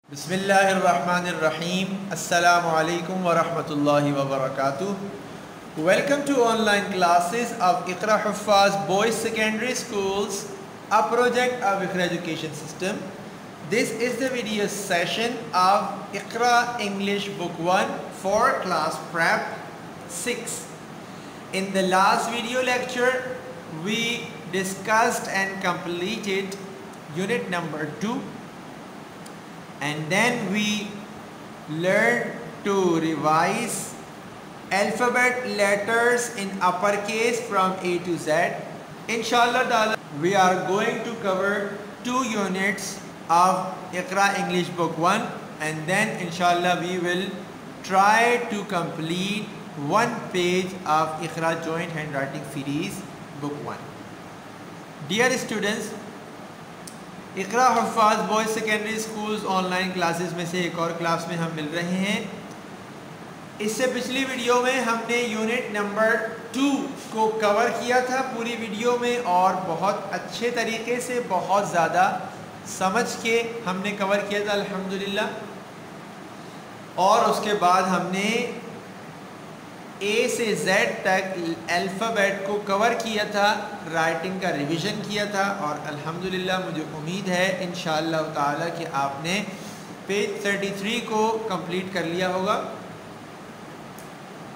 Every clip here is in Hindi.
Bismillahirrahmanirrahim. Assalamu alaikum wa rahmatullahi wa barakatuh. Welcome to online classes of Iqra Huffaz Boys Secondary Schools, a project of Iqra Education System. This is the video session of Iqra English Book 1 for Class Prep 6. In the last video lecture, we discussed and completed unit number 2. And then we learned to revise alphabet letters in uppercase from A to Z. Inshallah, we are going to cover 2 units of Iqra English Book 1, and then inshallah we will try to complete 1 page of Iqra Joint Handwriting Series Book 1. Dear students, Iqra Huffaz boys secondary schools online classes में से एक और क्लास में हम मिल रहे हैं। इससे पिछली वीडियो में हमने यूनिट नंबर 2 को कवर किया था पूरी वीडियो में, और बहुत अच्छे तरीके से बहुत ज़्यादा समझ के हमने कवर किया था अल्हम्दुलिल्लाह। और उसके बाद हमने A से Z तक अल्फ़ाबेट को कवर किया था, राइटिंग का रिवीजन किया था, और अल्हम्दुलिल्लाह मुझे उम्मीद है इंशाअल्लाह ताला कि आपने पेज 33 को कंप्लीट कर लिया होगा।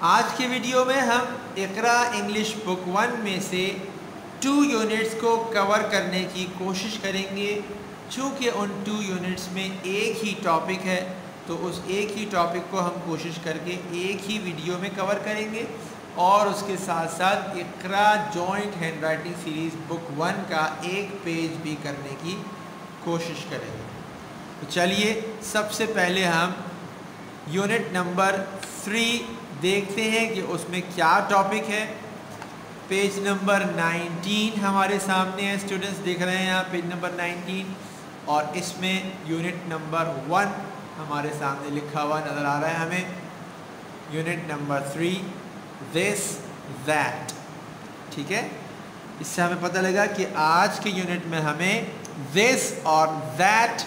आज के वीडियो में हम इक़रा इंग्लिश बुक 1 में से 2 यूनिट्स को कवर करने की कोशिश करेंगे। चूँकि उन 2 यूनिट्स में एक ही टॉपिक है, तो उस एक ही टॉपिक को हम कोशिश करके एक ही वीडियो में कवर करेंगे, और उसके साथ साथ Iqra joint handwriting series book 1 का एक पेज भी करने की कोशिश करेंगे। तो चलिए सबसे पहले हम यूनिट नंबर 3 देखते हैं कि उसमें क्या टॉपिक है। पेज नंबर 19 हमारे सामने है, स्टूडेंट्स देख रहे हैं यहाँ पेज नंबर 19, और इसमें यूनिट नंबर 1 हमारे सामने लिखा हुआ नज़र आ रहा है हमें। Unit number 3 this that. ठीक है, इससे हमें पता लगा कि आज के यूनिट में हमें दिस और दैट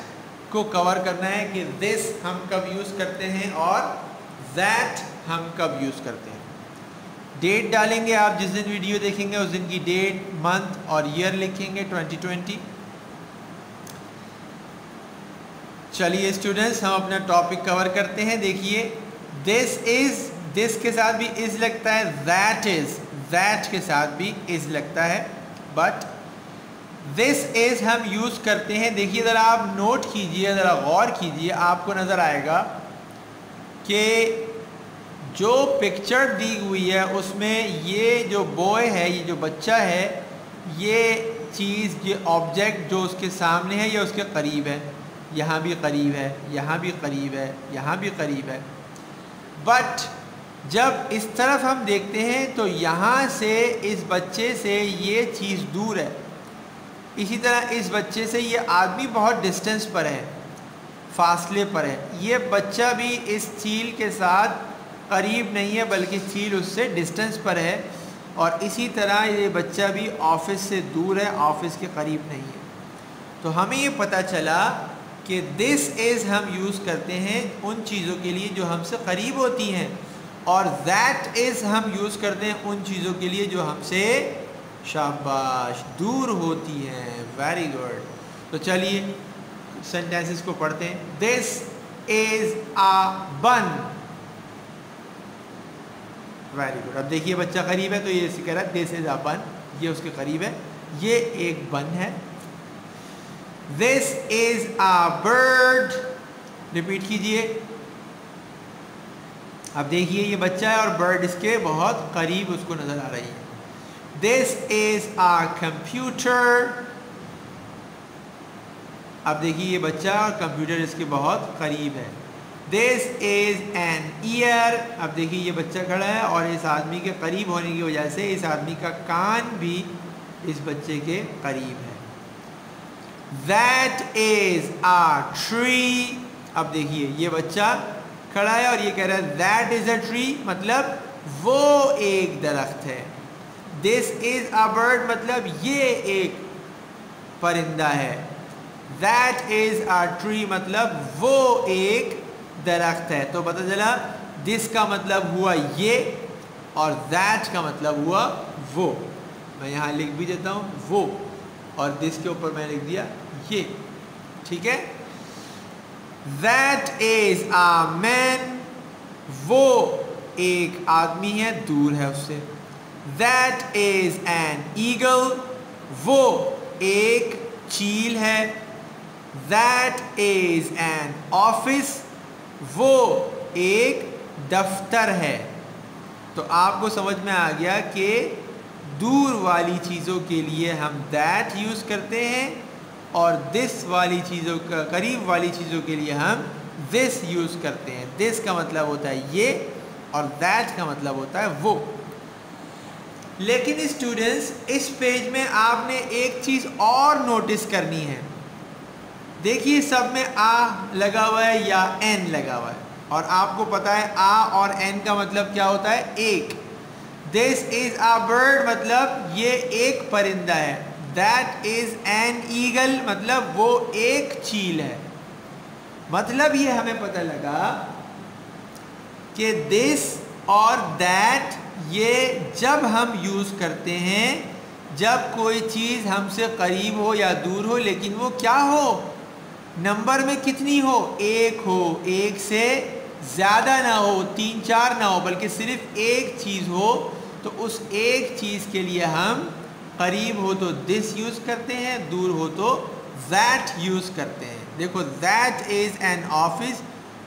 को कवर करना है कि दिस हम कब यूज़ करते हैं और दैट हम कब यूज़ करते हैं। डेट डालेंगे, आप जिस दिन वीडियो देखेंगे उस दिन की डेट, मंथ और ईयर लिखेंगे 2020। चलिए स्टूडेंट्स, हम अपना टॉपिक कवर करते हैं। देखिए, दिस इज़, दिस के साथ भी इज़ लगता है, दैट इज़, दैट के साथ भी इज़ लगता है, बट दिस इज़ हम यूज़ करते हैं। देखिए ज़रा आप नोट कीजिए, ज़रा गौर कीजिए, आपको नज़र आएगा कि जो पिक्चर दी हुई है उसमें ये जो बॉय है, ये जो बच्चा है, ये चीज़, ये ऑब्जेक्ट जो उसके सामने है, ये उसके करीब है, यहाँ भी करीब है, यहाँ भी करीब है, यहाँ भी करीब है। बट जब इस तरफ हम देखते हैं तो यहाँ से इस बच्चे से ये चीज़ दूर है, इसी तरह इस बच्चे से ये आदमी बहुत डिस्टेंस पर है, फासले पर है। ये बच्चा भी इस चील के साथ करीब नहीं है, बल्कि चील उससे डिस्टेंस पर है, और इसी तरह ये बच्चा भी ऑफिस से दूर है, ऑफिस के करीब नहीं है। तो हमें ये पता चला कि दिस इज़ हम यूज़ करते हैं उन चीज़ों के लिए जो हमसे करीब होती हैं, और दैट इज़ हम यूज़ करते हैं उन चीज़ों के लिए जो हमसे शाबाश दूर होती हैं। Very good. तो चलिए सेंटेंसेस को पढ़ते हैं। दिस इज़ अ बन। Very good. अब देखिए बच्चा करीब है तो ये कह रहा है दिस इज़ अ बन, ये उसके करीब है, ये एक बन है। This is a bird। Repeat कीजिए। अब देखिए ये बच्चा है और बर्ड इसके बहुत करीब उसको नज़र आ रही है। This is a computer। अब देखिए ये बच्चा और कंप्यूटर इसके बहुत करीब है। This is an ear। अब देखिए ये बच्चा खड़ा है और इस आदमी के करीब होने की वजह से इस आदमी का कान भी इस बच्चे के करीब है। That is a tree। अब देखिए ये बच्चा खड़ा है और ये कह रहा है that is a tree, मतलब वो एक दरख्त है। This is a bird, मतलब ये एक परिंदा है। दैट इज अ ट्री मतलब वो एक दरख्त है। तो पता चला दिस का मतलब हुआ ये और दैट का मतलब हुआ वो। मैं यहाँ लिख भी देता हूँ वो, और दिस के ऊपर मैं लिख दिया ये। ठीक है, दैट इज अ मैन, वो एक आदमी है, दूर है उससे। दैट इज एन ईगल, वो एक चील है। दैट इज एन ऑफिस, वो एक दफ्तर है। तो आपको समझ में आ गया कि दूर वाली चीज़ों के लिए हम दैट यूज़ करते हैं और दिस वाली चीज़ों का, करीब वाली चीज़ों के लिए हम दिस यूज़ करते हैं। दिस का मतलब होता है ये और दैट का मतलब होता है वो। लेकिन स्टूडेंट्स, इस पेज में आपने एक चीज़ और नोटिस करनी है। देखिए सब में आ लगा हुआ है या एन लगा हुआ है, और आपको पता है आ और एन का मतलब क्या होता है, एक। दिस इज अ बर्ड मतलब ये एक परिंदा है। दैट इज एन ईगल मतलब वो एक चील है। मतलब ये हमें पता लगा कि दिस और दैट ये जब हम यूज़ करते हैं, जब कोई चीज़ हमसे करीब हो या दूर हो, लेकिन वो क्या हो, नंबर में कितनी हो, एक हो, एक से ज़्यादा ना हो, 3 4 ना हो, बल्कि सिर्फ एक चीज़ हो, तो उस एक चीज़ के लिए हम करीब हो तो दिस यूज़ करते हैं, दूर हो तो दैट यूज़ करते हैं। देखो दैट इज़ एन ऑफिस,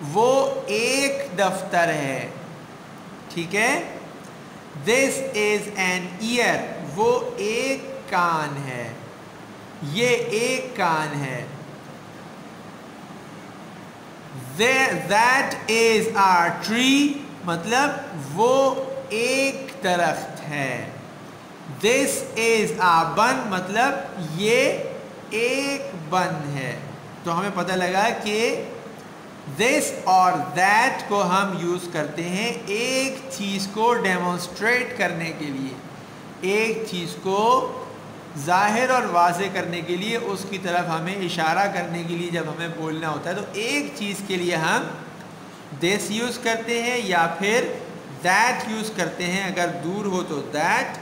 वो एक दफ्तर है। ठीक है, दिस इज़ एन ईयर, वो एक कान है, ये एक कान है। That is a tree मतलब वो एक दरख्त है। This is a bun मतलब ये एक बन है। तो हमें पता लगा कि this और that को हम यूज़ करते हैं एक चीज़ को डेमोन्स्ट्रेट करने के लिए, एक चीज़ को ज़ाहिर और वाज़े करने के लिए, उसकी तरफ हमें इशारा करने के लिए जब हमें बोलना होता है, तो एक चीज़ के लिए हम दिस यूज़ करते हैं या फिर दैट यूज़ करते हैं। अगर दूर हो तो दैट,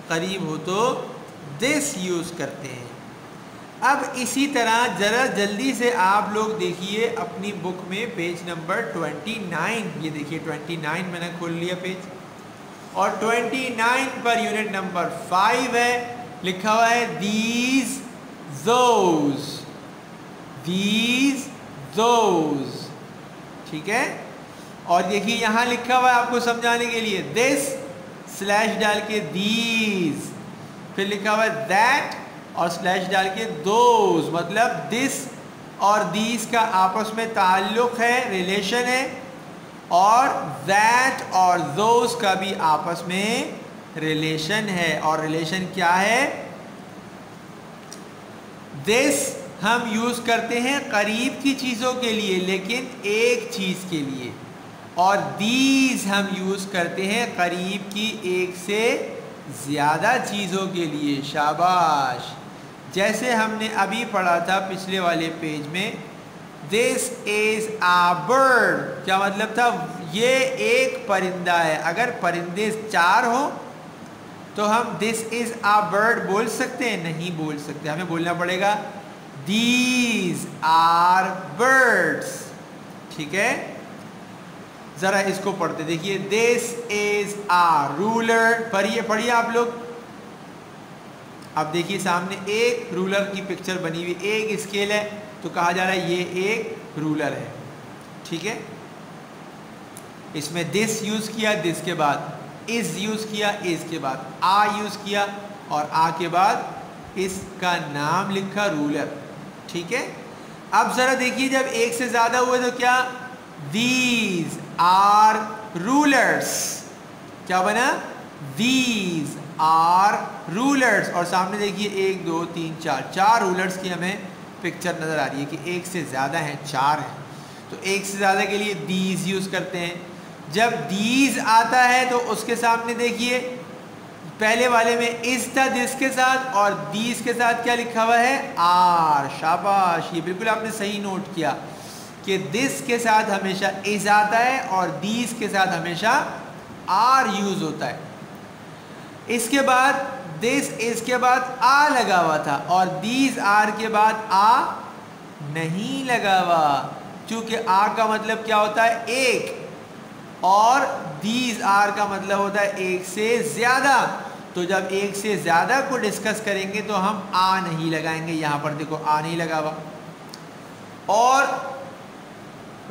करीब हो तो दिस यूज़ करते हैं। अब इसी तरह ज़रा जल्दी से आप लोग देखिए अपनी बुक में पेज नंबर 29, ये देखिए 29 मैंने खोल लिया पेज, और 29 पर यूनिट नंबर 5 है, लिखा हुआ है these those, these those। ठीक है, और देखिए यहाँ लिखा हुआ है आपको समझाने के लिए this स्लैश डाल के these, फिर लिखा हुआ है that और स्लैश डाल के those, मतलब this और these का आपस में ताल्लुक़ है, रिलेशन है, और that और those का भी आपस में रिलेशन है। और रिलेशन क्या है, दिस हम यूज़ करते हैं करीब की चीज़ों के लिए लेकिन एक चीज़ के लिए, और दीज हम यूज़ करते हैं करीब की एक से ज़्यादा चीज़ों के लिए। शाबाश, जैसे हमने अभी पढ़ा था पिछले वाले पेज में, दिस इज़ अ बर्ड, क्या मतलब था, ये एक परिंदा है। अगर परिंदे 4 हो तो हम दिस इज़ अ बर्ड बोल सकते हैं, नहीं बोल सकते, हमें बोलना पड़ेगा दीज आर बर्ड्स। ठीक है, ज़रा इसको पढ़ते देखिए, दिस इज़ अ रूलर, पढ़िए आप लोग। अब देखिए सामने एक रूलर की पिक्चर बनी हुई, एक स्केल है, तो कहा जा रहा है ये एक रूलर है। ठीक है, इसमें दिस यूज़ किया, दिस के बाद इज़ यूज़ किया, इज़ के बाद आ यूज़ किया, और आ के बाद इसका नाम लिखा रूलर। ठीक है, अब ज़रा देखिए जब एक से ज़्यादा हुए तो क्या, दीज आर रूलर्स, क्या बना, दीज आर रूलर्स, और सामने देखिए 1 2 3 4 रूलर्स की हमें पिक्चर नज़र आ रही है कि एक से ज़्यादा हैं, 4 हैं, तो एक से ज़्यादा के लिए दीज यूज़ करते हैं। जब दीज आता है तो उसके सामने देखिए पहले वाले में इज था दिस के साथ, और दीज के साथ क्या लिखा हुआ है, आर। शाबाश, ये बिल्कुल आपने सही नोट किया कि दिस के साथ हमेशा इज आता है और दीज के साथ हमेशा आर यूज होता है। इसके बाद दिस इज के बाद आ लगा हुआ था और दीज आर के बाद आ नहीं लगा हुआ, क्योंकि आ का मतलब क्या होता है, एक, और दीज आर का मतलब होता है एक से ज़्यादा। तो जब एक से ज़्यादा को डिस्कस करेंगे तो हम आ नहीं लगाएंगे। यहाँ पर देखो आ नहीं लगा हुआ। और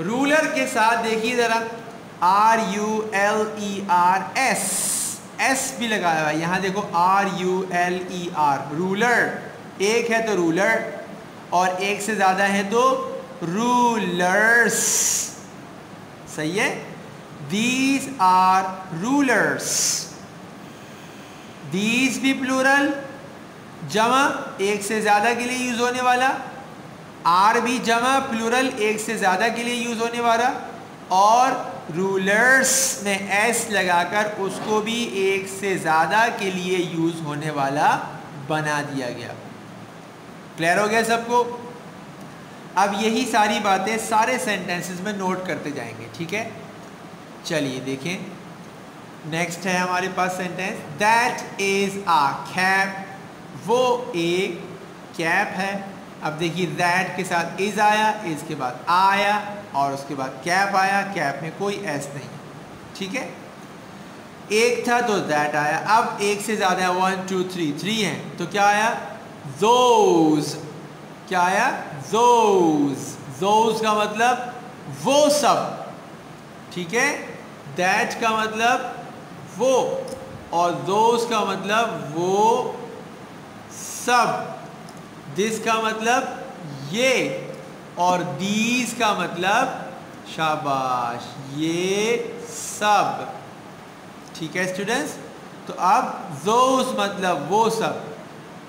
रूलर के साथ देखिए ज़रा, RULER, एस भी लगाया हुआ है। यहाँ देखो RULER, रूलर। एक है तो रूलर और एक से ज़्यादा है तो रूलर्स। सही है। These are rulers। These भी प्लूरल, जमा एक से ज़्यादा के लिए यूज़ होने वाला, आर भी जमा प्लूरल एक से ज़्यादा के लिए यूज़ होने वाला, और रूलर्स में एस लगाकर उसको भी एक से ज़्यादा के लिए यूज़ होने वाला बना दिया गया। क्लियर हो गया सबको? अब यही सारी बातें सारे सेंटेंसेस में नोट करते जाएंगे, ठीक है। चलिए देखें, नेक्स्ट है हमारे पास sentence, that is a cap. वो एक कैप है। अब देखिए दैट के साथ इज आया, इज के बाद आया, और उसके बाद कैप आया। कैप में कोई एस नहीं, ठीक है। एक था तो दैट आया। अब एक से ज़्यादा है, 1 2 3, 3 है तो क्या आया, those। क्या आया, those। those का मतलब वो सब, ठीक है। दैट का मतलब वो, और those का मतलब वो सब। दिस का मतलब ये, और दीज का मतलब शाबाश ये सब, ठीक है स्टूडेंट्स। तो अब those मतलब वो सब,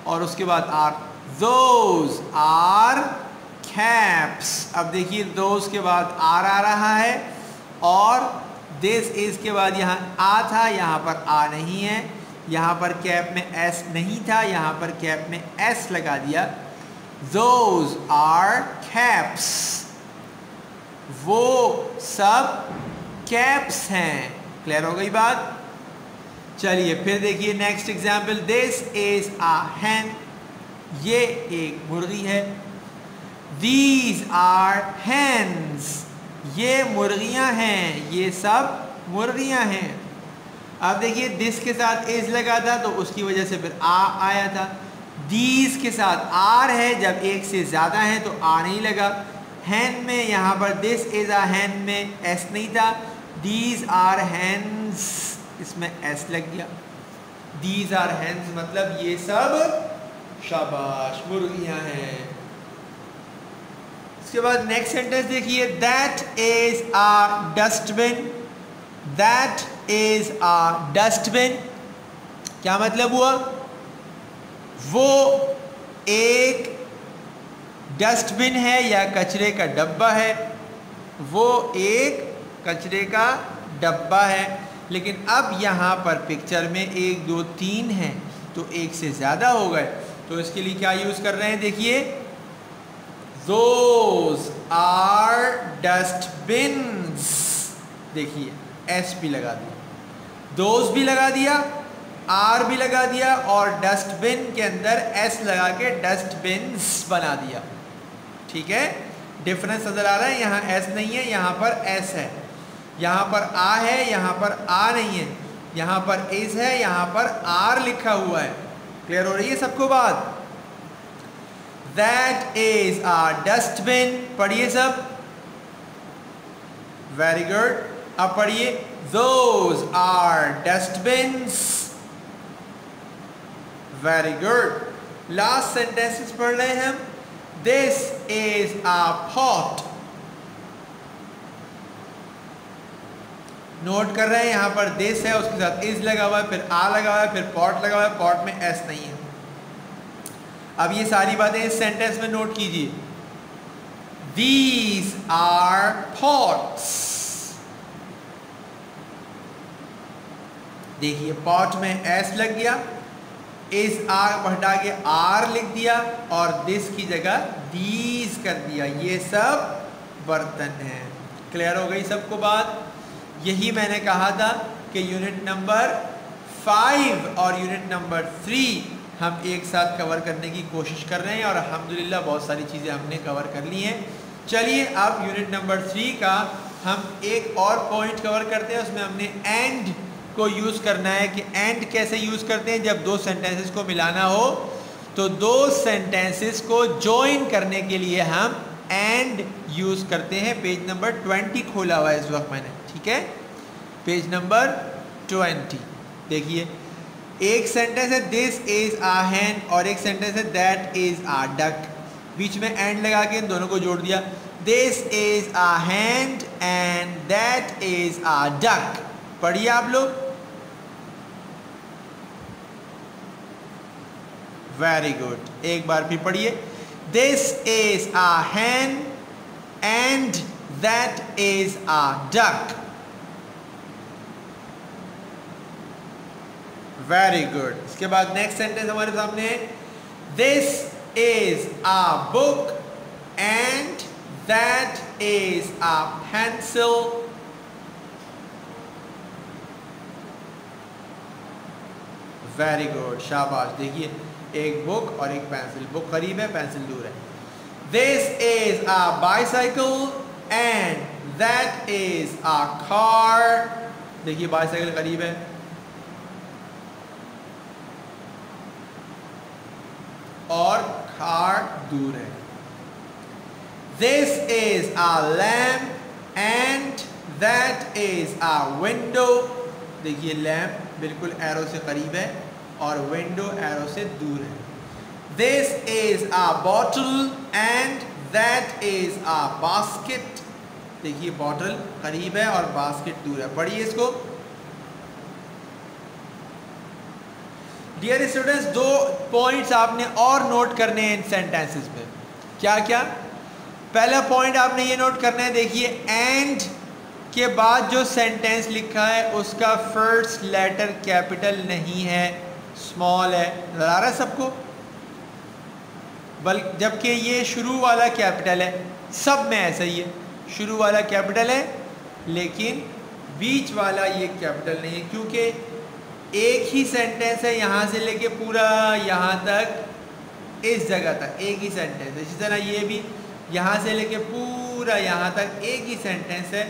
और उसके बाद आर, those are caps। अब देखिए those के बाद आर आ रहा है, और दिस इज के बाद यहाँ आ था, यहाँ पर आ नहीं है। यहाँ पर कैप में एस नहीं था, यहाँ पर कैप में एस लगा दिया। those are caps। वो सब कैप्स हैं। क्लियर हो गई बात? चलिए फिर देखिए next example, this is a hen। ये एक मुर्गी है। These are hens। ये मुर्गियां हैं, ये सब मुर्गियां हैं। अब देखिए दिस के साथ इज लगा था तो उसकी वजह से फिर आ आया था। दीज के साथ आर है, जब एक से ज़्यादा है तो आ नहीं लगा। हैन में यहाँ पर दिस इज आ हैन में एस नहीं था। दीज आर हैंस, इसमें एस लग गया। दीज आर हैंस मतलब ये सब शाबाश मुर्गियाँ हैं। इसके बाद नेक्स्ट सेंटेंस देखिए, that is a dustbin. That is a dustbin क्या मतलब हुआ, वो एक डस्टबिन है या कचरे का डब्बा है। वो एक कचरे का डब्बा है। लेकिन अब यहाँ पर पिक्चर में 1 2 3 है तो एक से ज़्यादा हो गए, तो इसके लिए क्या यूज़ कर रहे हैं देखिए, those are dustbins। देखिए एस भी लगा दिया, those भी लगा दिया, आर भी लगा दिया, और डस्टबिन के अंदर एस लगा के डस्टबिन्स बना दिया। ठीक है, डिफरेंस नजर आ रहा है। यहाँ एस नहीं है, यहाँ पर एस है। यहाँ पर आ है, यहाँ पर आ नहीं है। यहाँ पर इज है, यहाँ पर आर लिखा हुआ है। क्लियर हो रही है सबको बात? That is a dustbin। पढ़िए सब, वेरी गुड। अब पढ़िए, those are dustbins। Very good. Last sentences पढ़ रहे हैं हम। This is a pot। Note कर रहे हैं, यहाँ पर this है, उसके साथ is लगा हुआ है, फिर आ लगा हुआ है, फिर pot लगा हुआ है, pot में s नहीं है। अब ये सारी बातें इस सेंटेंस में नोट कीजिए। These are pots। देखिए पॉट में एस लग गया, इस आर हटा के आर लिख दिया और दिस की जगह दीज कर दिया। ये सब बर्तन हैं। क्लियर हो गई सबको बात? यही मैंने कहा था कि यूनिट नंबर 5 और यूनिट नंबर 3 हम एक साथ कवर करने की कोशिश कर रहे हैं और अल्हम्दुलिल्लाह बहुत सारी चीज़ें हमने कवर कर ली हैं। चलिए अब यूनिट नंबर 3 का हम एक और पॉइंट कवर करते हैं। उसमें हमने एंड को यूज़ करना है कि एंड कैसे यूज़ करते हैं। जब दो सेंटेंसेस को मिलाना हो तो दो सेंटेंसेस को जॉइन करने के लिए हम एंड यूज़ करते हैं। पेज नंबर 20 खोला हुआ है इस वक्त मैंने, ठीक है, पेज नंबर 20। देखिए एक सेंटेंस है दिस इज आ हैन और एक सेंटेंस है दैट इज आ डक। बीच में एंड लगा के इन दोनों को जोड़ दिया। This is a hand and that is a duck. पढ़िए आप लोग, वेरी गुड। एक बार फिर पढ़िए, this is a hen and that is a duck. Very good. इसके बाद नेक्स्ट सेंटेंस हमारे सामने है, this is a book and that is a pencil. Very good, शाबाश। देखिए एक बुक और एक पेंसिल, बुक करीब है पेंसिल दूर है। This is a bicycle and that is a car. देखिए बाइसाइकिल करीब है और कार दूर है। This is a lamp and that is a window। देखिए लैम्प बिल्कुल एरो से करीब है और विंडो एरो से दूर है। This is a bottle and that is a basket। देखिए बॉटल करीब है और बास्केट दूर है। पढ़िए इसको। डियर स्टूडेंट्स, दो पॉइंट्स आपने और नोट करने हैं इन सेंटेंसेस में। क्या क्या? पहला पॉइंट आपने ये नोट करना है, देखिए एंड के बाद जो सेंटेंस लिखा है उसका फर्स्ट लेटर कैपिटल नहीं है, स्मॉल है। नजर आ रहा है सबको? बल्कि जबकि ये शुरू वाला कैपिटल है, सब में ऐसा ही है, शुरू वाला कैपिटल है लेकिन बीच वाला ये कैपिटल नहीं है, क्योंकि एक ही सेंटेंस है यहाँ से लेके पूरा यहाँ तक, इस जगह तक एक ही सेंटेंस है। इसी तरह ये भी यहाँ से लेके पूरा यहाँ तक एक ही सेंटेंस है,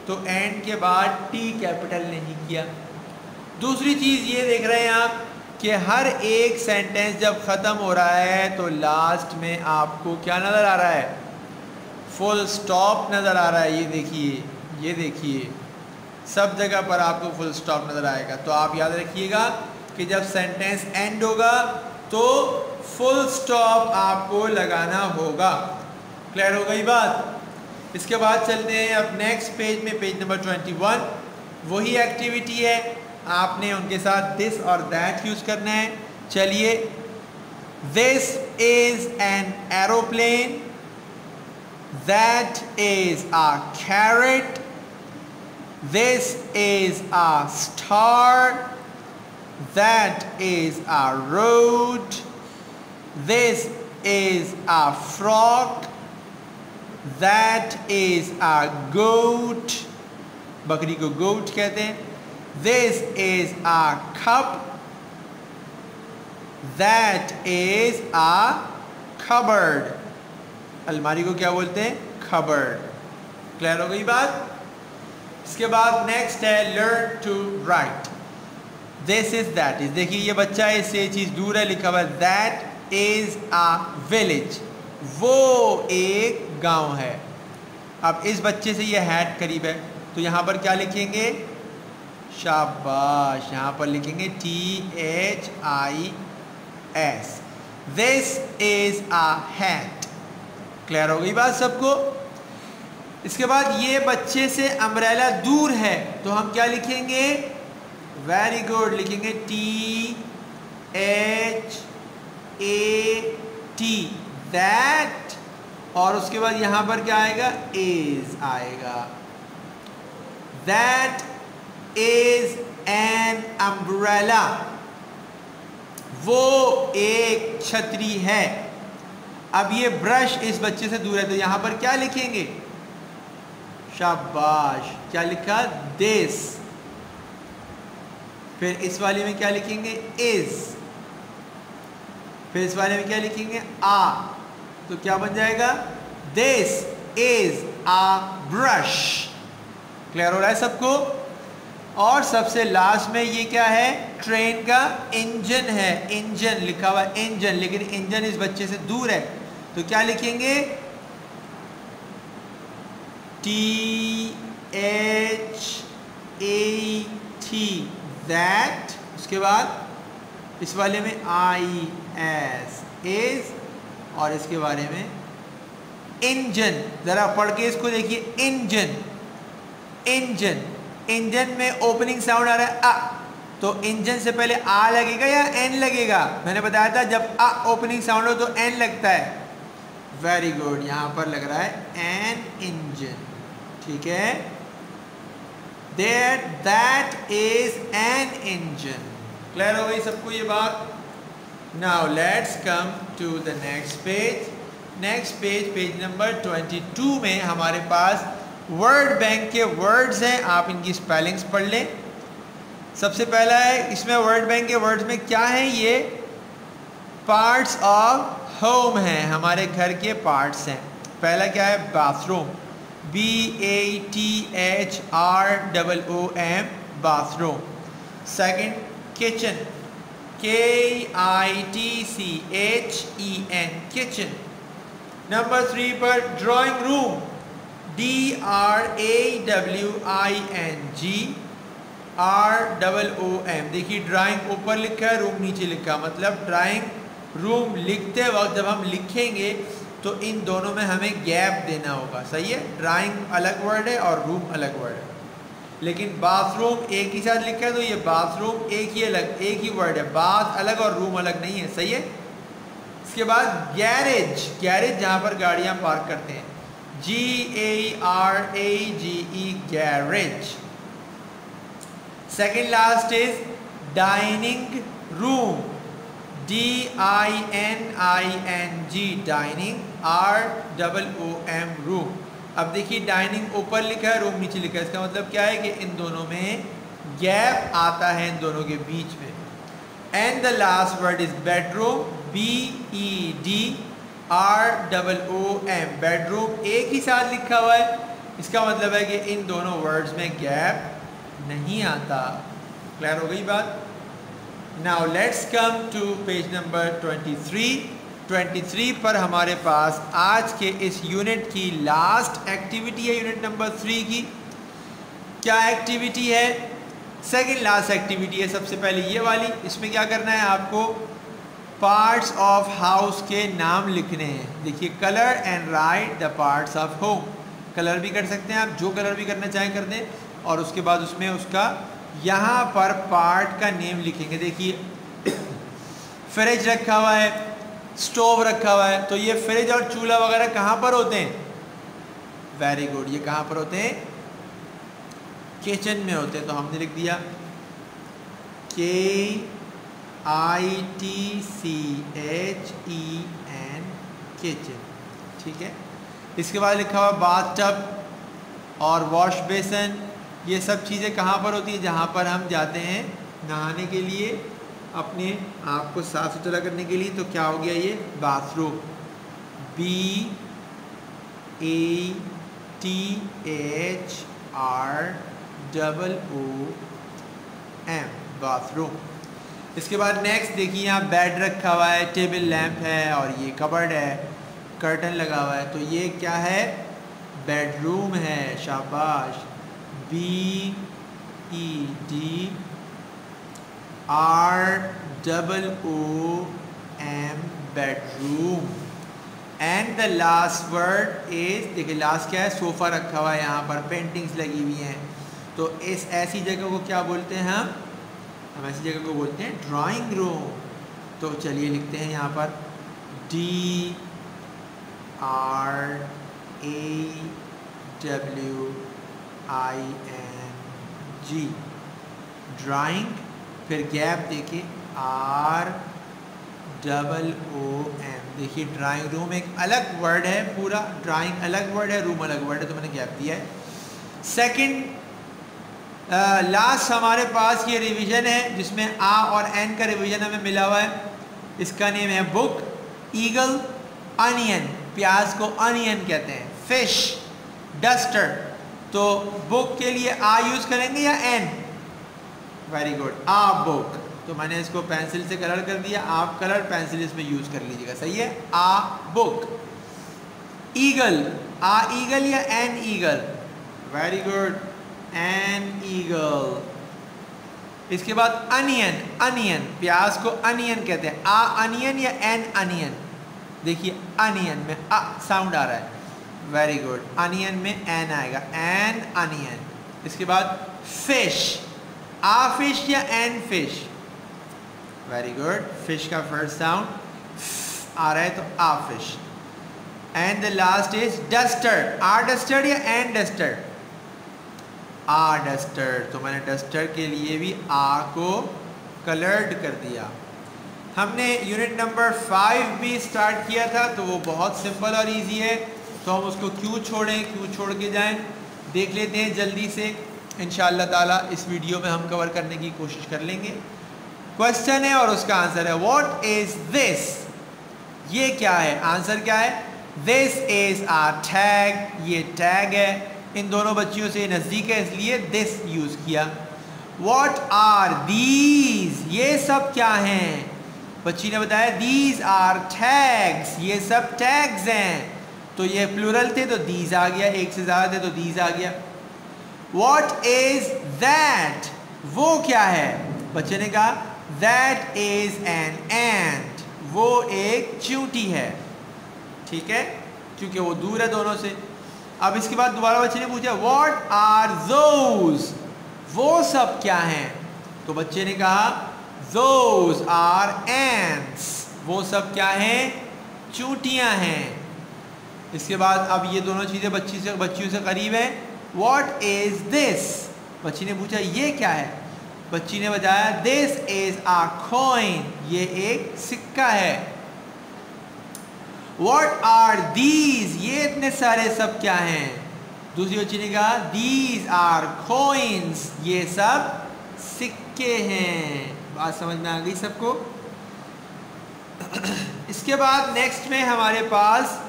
तो एंड के बाद टी कैपिटल नहीं किया। दूसरी चीज़ ये देख रहे हैं आप कि हर एक सेंटेंस जब ख़त्म हो रहा है तो लास्ट में आपको क्या नज़र आ रहा है? फुल स्टॉप नज़र आ रहा है। ये देखिए, ये देखिए, सब जगह पर आपको फुल स्टॉप नज़र आएगा। तो आप याद रखिएगा कि जब सेंटेंस एंड होगा तो फुल स्टॉप आपको लगाना होगा। क्लियर हो गई बात? इसके बाद चलते हैं अब नेक्स्ट पेज में, पेज नंबर 21। वही एक्टिविटी है, आपने उनके साथ दिस और दैट यूज़ करना है। चलिए, this is an aeroplane, that is a carrot, this is a star, that is a road, this is a frog, that is a goat, बकरी को goat कहते हैं। This is a cup, that is a cupboard, अलमारी को क्या बोलते हैं? cupboard। क्लियर हो गई बात? इसके बाद नेक्स्ट है learn to write. This is that is, देखिए ये बच्चा है, इससे ये चीज़ दूर है, लिखा हुआ दैट इज अ विलेज, वो एक गांव है। अब इस बच्चे से ये हैट करीब है, तो यहाँ पर क्या लिखेंगे? शाबाश, यहाँ पर लिखेंगे THIS। This is a hat. Clear हो गई बात सबको? इसके बाद ये बच्चे से अम्ब्रेला दूर है, तो हम क्या लिखेंगे? वेरी गुड, लिखेंगे THAT, दैट, और उसके बाद यहाँ पर क्या आएगा? इज आएगा। दैट इज एन अम्ब्रेला, वो एक छतरी है। अब ये ब्रश इस बच्चे से दूर है तो यहां पर क्या लिखेंगे? शाबाश, क्या लिखा? दिस। फिर इस वाले में क्या लिखेंगे? इज। फिर इस वाले में क्या लिखेंगे? आ। तो क्या बन जाएगा? This is a brush. Clear हो रहा है सबको? और सबसे लास्ट में ये क्या है? ट्रेन का इंजन है, इंजन लिखा हुआ है, इंजन, लेकिन इंजन इस बच्चे से दूर है तो क्या लिखेंगे? THAT, that. उसके बाद इस वाले में IS, इज। और इसके बारे में इंजन। जरा पढ़ के इसको देखिए, इंजन, इंजन। इंजन में ओपनिंग साउंड आ रहा है आ, तो इंजन से पहले आ लगेगा या एन लगेगा? मैंने बताया था जब आ ओपनिंग साउंड हो तो एन लगता है। वेरी गुड, यहां पर लग रहा है एन इंजन। ठीक है, that is an engine. Clear हो गई सबको ये बात? Now let's come to the next page. Next page, page number 22 में हमारे पास वर्ड बैंक के वर्ड्स हैं। आप इनकी स्पेलिंग्स पढ़ लें। सबसे पहला है इसमें वर्ड बैंक के वर्ड्स में क्या है? ये पार्ट्स ऑफ होम हैं, हमारे घर के पार्ट्स हैं। पहला क्या है? Bathroom, BATHROOM, bathroom. Second kitchen, KITCHEN, kitchen. Number 3 पर ड्राइंग रूम, DRAWING ROOM। देखिए ड्राइंग ऊपर लिखा है, रूम नीचे लिखा, मतलब ड्राइंग रूम लिखते वक्त जब हम लिखेंगे तो इन दोनों में हमें गैप देना होगा। सही है? ड्राइंग अलग वर्ड है और रूम अलग वर्ड है, लेकिन बाथरूम एक ही साथ लिखा है तो ये बाथरूम एक ही वर्ड है। बाथ अलग और रूम अलग नहीं है। सही है? इसके बाद गैरेज, गैरेज जहाँ पर गाड़ियाँ पार्क करते हैं, GARAGE, garage. Second last is dining room, DINING, dining, ROOM, room. अब देखिए डाइनिंग ऊपर लिखा है, रूम नीचे लिखा है, इसका मतलब क्या है कि इन दोनों में गैप आता है, इन दोनों के बीच में। And the last word is bedroom, BEDROOM, bedroom एक ही साथ लिखा हुआ है, इसका मतलब है कि इन दोनों वर्ड्स में गैप नहीं आता। क्लियर हो गई बात? Now let's come to page number 23 पर हमारे पास आज के इस यूनिट की लास्ट एक्टिविटी है, यूनिट नंबर 3 की। क्या एक्टिविटी है? सेकंड लास्ट एक्टिविटी है। सबसे पहले ये वाली, इसमें क्या करना है आपको? पार्ट्स ऑफ हाउस के नाम लिखने हैं। देखिए, colour and right the parts of home. Colour भी कर सकते हैं आप, जो कलर भी करना चाहें कर दें, और उसके बाद उसमें उसका यहाँ पर पार्ट का नेम लिखेंगे। देखिए फ्रिज रखा हुआ है, स्टोव रखा हुआ है, तो ये फ्रिज और चूल्हा वगैरह कहाँ पर होते हैं? वेरी गुड, ये कहाँ पर होते हैं? किचन में होते हैं। तो हमने लिख दिया KITCHEN, किचन। ठीक है, इसके बाद लिखा हुआ बाथटब और वॉश बेसन। ये सब चीज़ें कहाँ पर होती है? जहाँ पर हम जाते हैं नहाने के लिए, अपने आप को साफ सुथरा करने के लिए। तो क्या हो गया ये? Bathroom, BATHROOM, bathroom. इसके बाद नेक्स्ट देखिए, यहाँ बेड रखा हुआ है, टेबल लैंप है, और ये कबर्ड है, कर्टन लगा हुआ है। तो ये क्या है? बेडरूम है। शाबाश, BEDROOM, bedroom. And the last word is, देखिए लास्ट क्या है? सोफ़ा रखा हुआ है, यहाँ पर पेंटिंग्स लगी हुई हैं। तो इस ऐसी जगह को क्या बोलते हैं? हम ऐसी जगह को बोलते हैं ड्राइंग रूम। तो चलिए लिखते हैं यहाँ पर DRAWING, ड्राइंग, फिर गैप देखिए ROOM। देखिए ड्राइंग रूम एक अलग वर्ड है, पूरा ड्राइंग अलग वर्ड है, रूम अलग वर्ड है, तो मैंने गैप दिया है। सेकंड लास्ट हमारे पास ये रिवीजन है जिसमें आ और एन का रिवीजन हमें मिला हुआ है। इसका नेम है बुक, ईगल, अनियन, प्याज को अनियन कहते हैं, फिश, डस्टर। तो बुक के लिए आ यूज करेंगे या एन? वेरी गुड, आ बुक। तो मैंने इसको पेंसिल से कलर कर दिया, आप कलर पेंसिल इसमें यूज कर लीजिएगा, सही है। A book. Eagle, a eagle या an eagle? Very good, an eagle. इसके बाद अनियन, अनियन, प्याज को अनियन कहते हैं, आ अनियन या एन अनियन? देखिए अनियन में अ साउंड आ रहा है, वेरी गुड। अनियन में एन आएगा, एन अनियन। इसके बाद फिश, आ फिश या an fish? Very good, fish का फर्स्ट साउंड आ रहा है तो a fish. And the last is duster, uh duster या एन डस्टर? आ डस्टर। तो मैंने डस्टर के लिए भी आ को कलर्ड कर दिया। हमने यूनिट नंबर 5 भी स्टार्ट किया था, तो वो बहुत सिंपल और इजी है, तो हम उसको क्यों छोड़ें, क्यों छोड़ के जाएं। देख लेते हैं जल्दी से, इंशाअल्लाह ताला इस वीडियो में हम कवर करने की कोशिश कर लेंगे। क्वेश्चन है और उसका आंसर है व्हाट इज दिस? ये क्या है? आंसर क्या है? दिस इज आ टैग, ये टैग है। इन दोनों बच्चियों से नज़दीक है इसलिए दिस यूज किया। What are these? ये सब क्या हैं? बच्ची ने बताया दीज आर टैग्स, ये सब टैग्स हैं। तो ये प्लूरल थे तो दीज आ गया, एक से ज़्यादा थे तो दीज आ गया। What is that? वो क्या है? बच्चे ने कहा दैट इज एन एंट, वो एक चींटी है। ठीक है, क्योंकि वो दूर है दोनों से। अब इसके बाद दोबारा बच्चे ने पूछा व्हाट आर दोज? वो सब क्या हैं? तो बच्चे ने कहा दोज आर एंट्स, वो सब क्या हैं? चींटियां हैं। इसके बाद अब ये दोनों चीज़ें बच्चियों से करीब हैं। What is this? बच्ची ने पूछा ये क्या है? बच्ची ने बताया दिस इज आ कॉइन, ये एक सिक्का है। What are these? ये इतने सारे सब क्या हैं? दूसरी बच्ची ने कहा these are coins, ये सब सिक्के हैं। बात समझ में आ गई सबको? इसके बाद नेक्स्ट में हमारे पास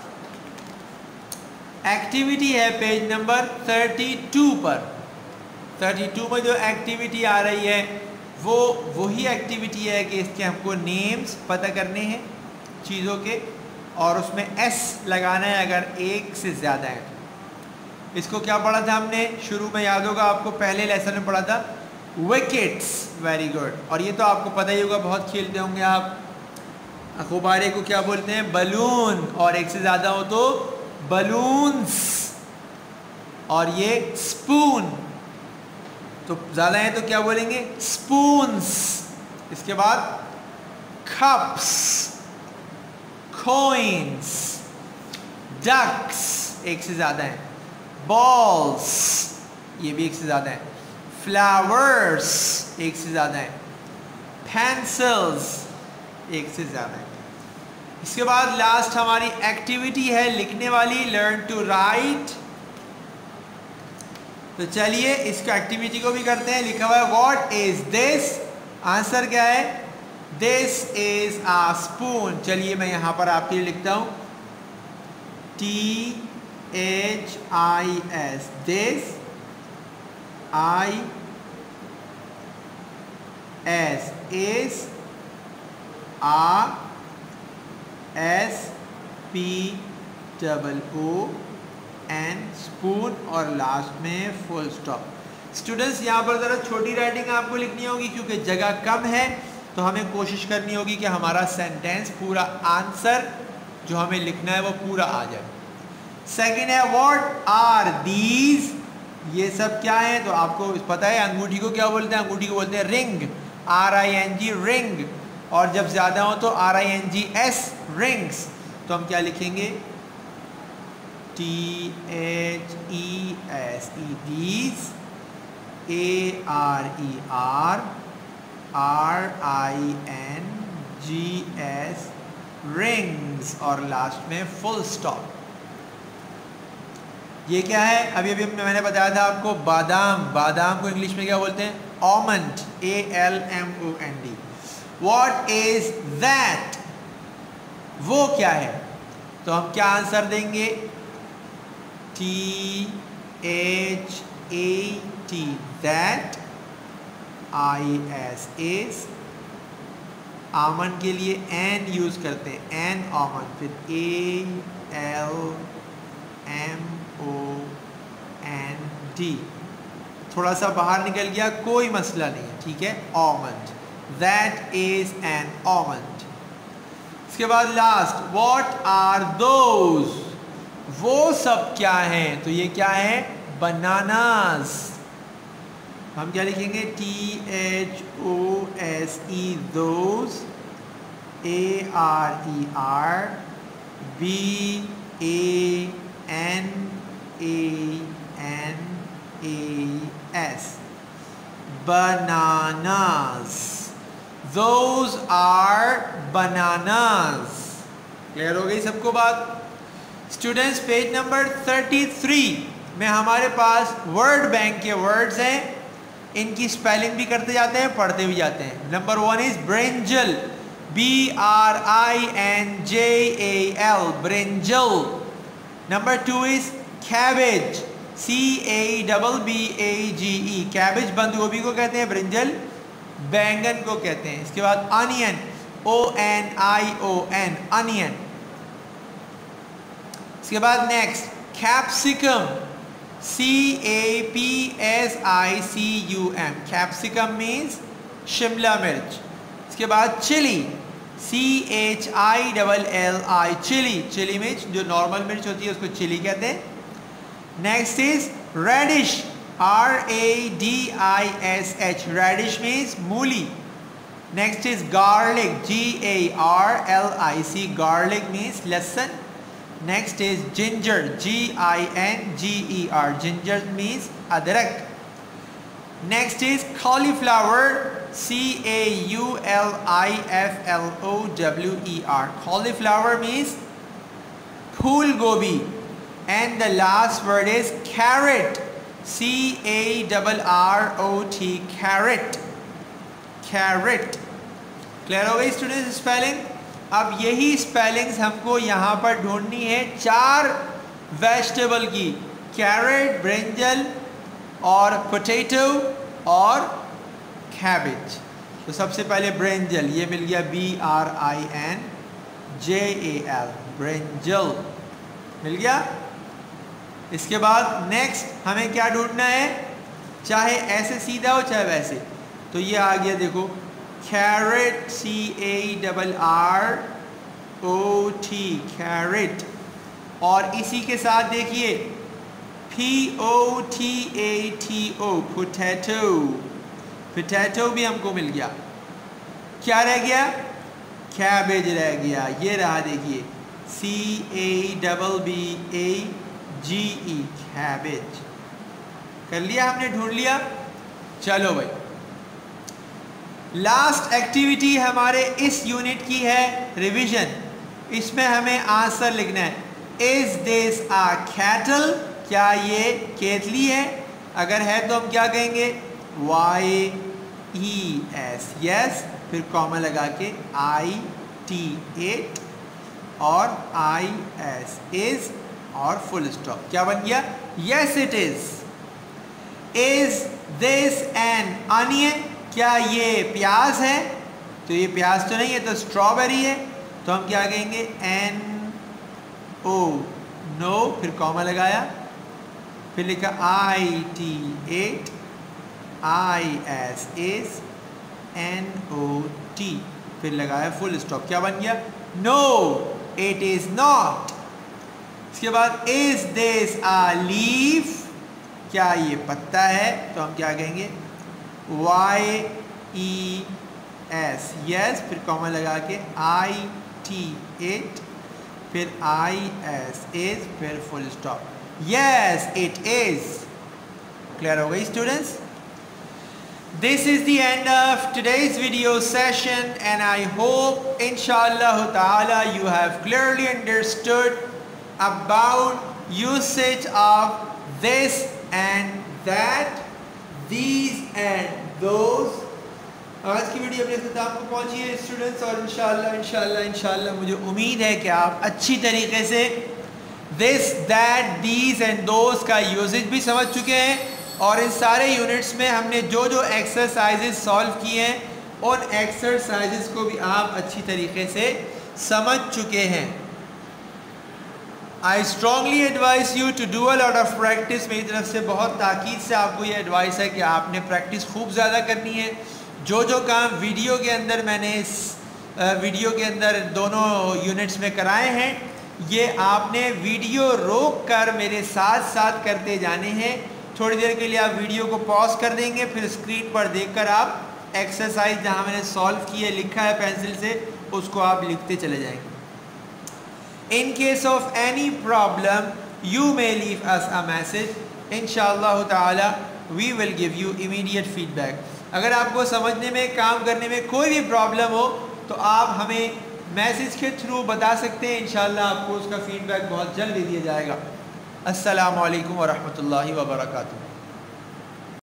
एक्टिविटी है पेज नंबर 32 पर। 32 में जो एक्टिविटी आ रही है वो वही एक्टिविटी है कि इसके हमको नेम्स पता करने हैं चीज़ों के, और उसमें एस लगाना है अगर एक से ज़्यादा है। इसको क्या पढ़ा था हमने शुरू में, याद होगा आपको, पहले लेसन में पढ़ा था विकेट्स। Very good. और ये तो आपको पता ही होगा, बहुत खेलते होंगे आप। गुब्बारे को क्या बोलते हैं? बलून, और एक से ज़्यादा हो तो बलून्स। और ये स्पून, तो ज़्यादा है तो क्या बोलेंगे? स्पून्स। इसके बाद कप्स, coins, ducks, एक से ज़्यादा है, balls, ये भी एक से ज़्यादा है, flowers, एक से ज़्यादा है, pencils, एक से ज़्यादा है। इसके बाद लास्ट हमारी एक्टिविटी है लिखने वाली, learn to write। तो चलिए इसका एक्टिविटी को भी करते हैं। लिखा हुआ है what is this? आंसर क्या है? This is a spoon। चलिए मैं यहाँ पर आपके लिए लिखता हूँ THIS, this IS is a SPOON, spoon, और लास्ट में फुल स्टॉप। स्टूडेंट्स यहाँ पर ज़रा छोटी राइटिंग आपको लिखनी होगी क्योंकि जगह कम है, तो हमें कोशिश करनी होगी कि हमारा सेंटेंस पूरा आंसर जो हमें लिखना है वो पूरा आ जाए। सेकंड है व्हाट आर दीज? ये सब क्या है? तो आपको पता है अंगूठी को क्या बोलते हैं? अंगूठी को बोलते हैं रिंग, RING, रिंग। और जब ज़्यादा हो तो RINGS, रिंग्स। तो हम क्या लिखेंगे? THESE, दीज ARERRINGS, रिंग्स, और लास्ट में फुल स्टॉप। ये क्या है? अभी मैंने बताया था आपको बादाम। बादाम को इंग्लिश में क्या बोलते हैं? Almond, ALMOND। What is that? वो क्या है? तो हम क्या आंसर देंगे? THAT, that. IS is, almond के लिए एन यूज करते हैं, एन आमंड, फिर ALMOND। थोड़ा सा बाहर निकल गया, कोई मसला नहीं है, ठीक है। Almond, that is N almond. इसके बाद लास्ट, व्हाट आर दोज? वो सब क्या हैं? तो ये क्या है? बनानास। हम क्या लिखेंगे? THOSE, those, BANANAS, bananas. Those are bananas. Clear हो गई सबको बात? स्टूडेंट्स, पेज नंबर 33 में हमारे पास वर्ड बैंक के वर्ड्स हैं। इनकी स्पेलिंग भी करते जाते हैं, पढ़ते भी जाते हैं। Number 1 is brinjal, BRINJAL, brinjal. Number 2 is cabbage, CABBAGE, cabbage बंद गोभी को कहते हैं, ब्रिंजल बैंगन को कहते हैं। इसके बाद अनियन, ONION, अनियन। इसके बाद next capsicum, CAPSICUM, capsicum means Shimla मिर्च। इसके बाद चिली, CHILLI, चिली, चिली मिर्च जो नॉर्मल मिर्च होती है उसको चिली कहते हैं। Next is radish, RADISH, radish means मूली। Next is garlic, GARLIC, garlic means लहसुन। Next is ginger, GINGER, ginger means अदरक। Next is cauliflower, CAULIFLOWER, cauliflower means फूल गोभी। And the last word is carrot, CARROT, carrot, carrot. Clear हो गई स्टूडेंट्स स्पेलिंग? अब यही स्पेलिंग्स हमको यहाँ पर ढूंढनी है 4 वेजिटेबल की, कैरेट, ब्रिंजल और पोटैटो और कैबेज। तो सबसे पहले ब्रिंजल, ये मिल गया BRINJAL, ब्रिंजल मिल गया। इसके बाद नेक्स्ट हमें क्या ढूंढना है? चाहे ऐसे सीधा हो चाहे वैसे। तो ये आ गया देखो, कैरेट, CARROT, कैरेट। और इसी के साथ देखिए POTATO, पोटैटो, पोटैटो भी हमको मिल गया। क्या रह गया? कैबेज रह गया। ये रहा देखिए, CABBAGE, कैबेज। कर लिया हमने, ढूंढ लिया। चलो भाई, लास्ट एक्टिविटी हमारे इस यूनिट की है रिवीजन। इसमें हमें आंसर लिखना है। इज दिस अ कैटल, क्या ये केतली है? अगर है तो हम क्या कहेंगे? YES, यस, फिर कॉमा लगा के IT8 और IS, इज, और फुल स्टॉप। क्या बन गया? Yes it is. Is this N onion, क्या ये प्याज है? तो ये प्याज तो नहीं है, तो स्ट्रॉबेरी है। तो हम क्या कहेंगे? NO, नो, फिर कॉमा लगाया, फिर लिखा IT8, IS, इज, NOT, फिर लगाया फुल स्टॉप। क्या बन गया? No it is not. इसके बाद इज दिस अ लीफ, क्या ये पत्ता है? तो हम क्या कहेंगे? YES, यस, फिर कॉमा लगा के IT8, फिर IS, इज, फिर full stop. Yes it is. Clear हो गई students? This is the end of today's video session, and I hope inshallah ta'ala you have clearly understood about usage of this and that, these and those. आज की वीडियो अपने ख़त्म को पहुँची है स्टूडेंट्स, और इंशाल्लाह मुझे उम्मीद है कि आप अच्छी तरीके से this, that, these and those का यूजेज भी समझ चुके हैं, और इन सारे यूनिट्स में हमने जो जो एक्सरसाइजेस सॉल्व किए हैं उन एक्सरसाइजेस को भी आप अच्छी तरीके से समझ चुके हैं। I strongly advice you to do a lot of practice. मेरी तरफ से बहुत ताकीद से आपको ये एडवाइस है कि आपने प्रैक्टिस खूब ज़्यादा करनी है। जो जो काम वीडियो के अंदर मैंने इस वीडियो के अंदर दोनों यूनिट्स में कराए हैं, ये आपने वीडियो रोक कर मेरे साथ साथ करते जाने हैं। थोड़ी देर के लिए आप वीडियो को पॉज कर देंगे, फिर स्क्रीन पर देखकर आप एक्सरसाइज जहाँ मैंने सॉल्व किए लिखा है पेंसिल से, उसको आप लिखते चले जाएंगे। In case of any problem you may leave us a message, इंशाअल्लाह ताला we will give you immediate feedback. अगर आपको समझने में, काम करने में कोई भी प्रॉब्लम हो तो आप हमें मैसेज के थ्रू बता सकते हैं, इंशाअल्लाह आपको उसका फीडबैक बहुत जल्द दे दिया जाएगा। अस्सलामु अलैकुम व रहमतुल्लाहि व बरकातुहू।